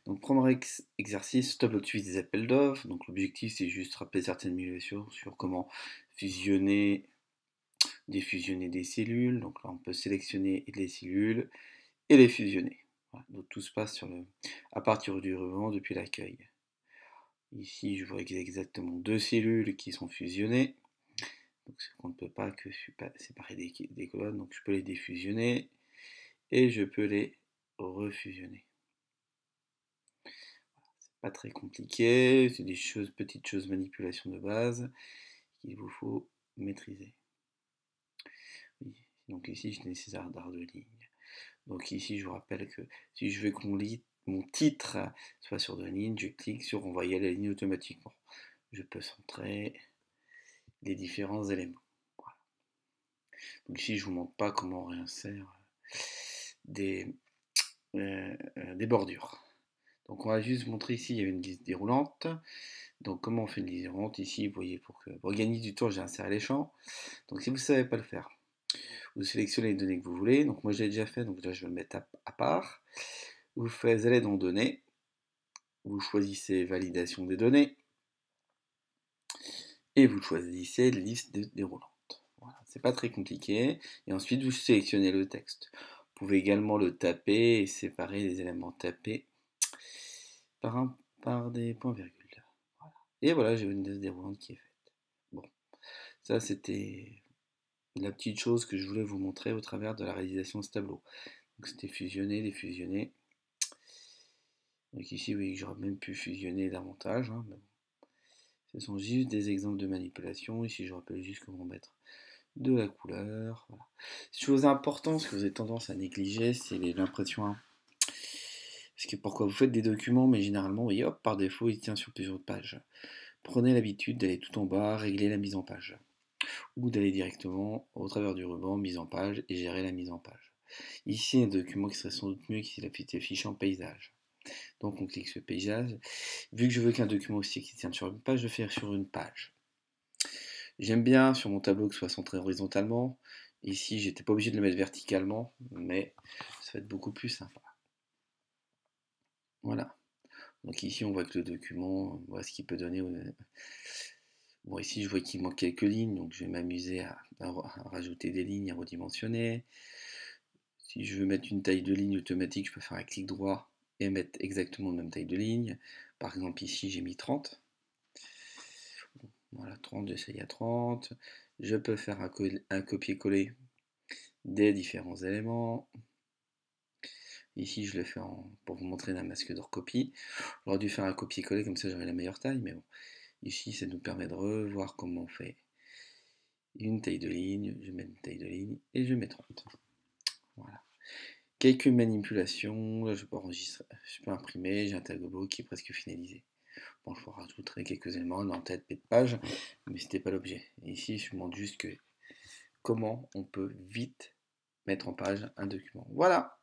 Donc, premier exercice, tableau de suite des appels d'offres. Donc, l'objectif, c'est juste rappeler certaines manipulations sur comment fusionner, défusionner des cellules. Donc là, on peut sélectionner les cellules et les fusionner. Voilà. Donc, tout se passe à partir du ruban depuis l'accueil. Ici, je vois exactement deux cellules qui sont fusionnées. Donc, on ne peut pas que séparer des colonnes. Donc, je peux les défusionner et je peux les refusionner. Pas très compliqué, c'est des petites choses, manipulations de base qu'il vous faut maîtriser. Oui. Donc ici, je nécessaire d'art de ligne. Donc ici, je vous rappelle que si je veux qu'on lit mon titre soit sur deux lignes, je clique sur envoyer à la ligne automatiquement. Je peux centrer les différents éléments. Voilà. Donc ici, je vous montre pas comment on réinsère des bordures. Donc on va juste montrer ici, il y avait une liste déroulante. Donc comment on fait une liste déroulante? Ici, vous voyez, pour gagner du temps, j'ai inséré les champs. Donc si vous ne savez pas le faire, vous sélectionnez les données que vous voulez. Donc moi, j'ai déjà fait, donc là, je vais le mettre à part. Vous allez dans données. Vous choisissez validation des données. Et vous choisissez liste déroulante. Voilà, c'est pas très compliqué. Et ensuite, vous sélectionnez le texte. Vous pouvez également le taper et séparer les éléments tapés par des points-virgules. Voilà. Et voilà, j'ai une liste déroulante qui est faite. Bon, ça c'était la petite chose que je voulais vous montrer au travers de la réalisation de ce tableau. Donc c'était fusionner, défusionner. Donc ici, oui, j'aurais même pu fusionner davantage. Hein, mais bon. Ce sont juste des exemples de manipulation. Ici, je rappelle juste comment mettre de la couleur. Voilà. Chose importante, ce que vous avez tendance à négliger, c'est l'impression 1. Parce que pourquoi vous faites des documents, mais généralement, oui, hop, par défaut, il tient sur plusieurs pages. Prenez l'habitude d'aller tout en bas, régler la mise en page. Ou d'aller directement au travers du ruban, mise en page, et gérer la mise en page. Ici, un document qui serait sans doute mieux s'il affiché en paysage. Donc on clique sur paysage. Vu que je veux qu'un document aussi qui tienne sur une page, je vais faire sur une page. J'aime bien sur mon tableau que ce soit centré horizontalement. Ici, j'étais pas obligé de le mettre verticalement, mais ça va être beaucoup plus sympa. Voilà. Donc ici, on voit que le document, on voit ce qu'il peut donner. Bon, ici, je vois qu'il manque quelques lignes, donc je vais m'amuser à rajouter des lignes, à redimensionner. Si je veux mettre une taille de ligne automatique, je peux faire un clic droit et mettre exactement la même taille de ligne. Par exemple, ici, j'ai mis 30. Voilà, 30, j'essaye à 30. Je peux faire un copier-coller des différents éléments. Ici, je le fais pour vous montrer un masque de recopie. J'aurais dû faire un copier-coller, comme ça j'aurais la meilleure taille, mais bon. Ici, ça nous permet de revoir comment on fait une taille de ligne. Je mets une taille de ligne et je mets 30. Voilà. Quelques manipulations. Là, je peux enregistrer, je peux imprimer. J'ai un tableau qui est presque finalisé. Bon, je rajouterai quelques éléments dans tête et de page, mais c'était pas l'objet. Ici, je vous montre juste comment on peut vite mettre en page un document. Voilà.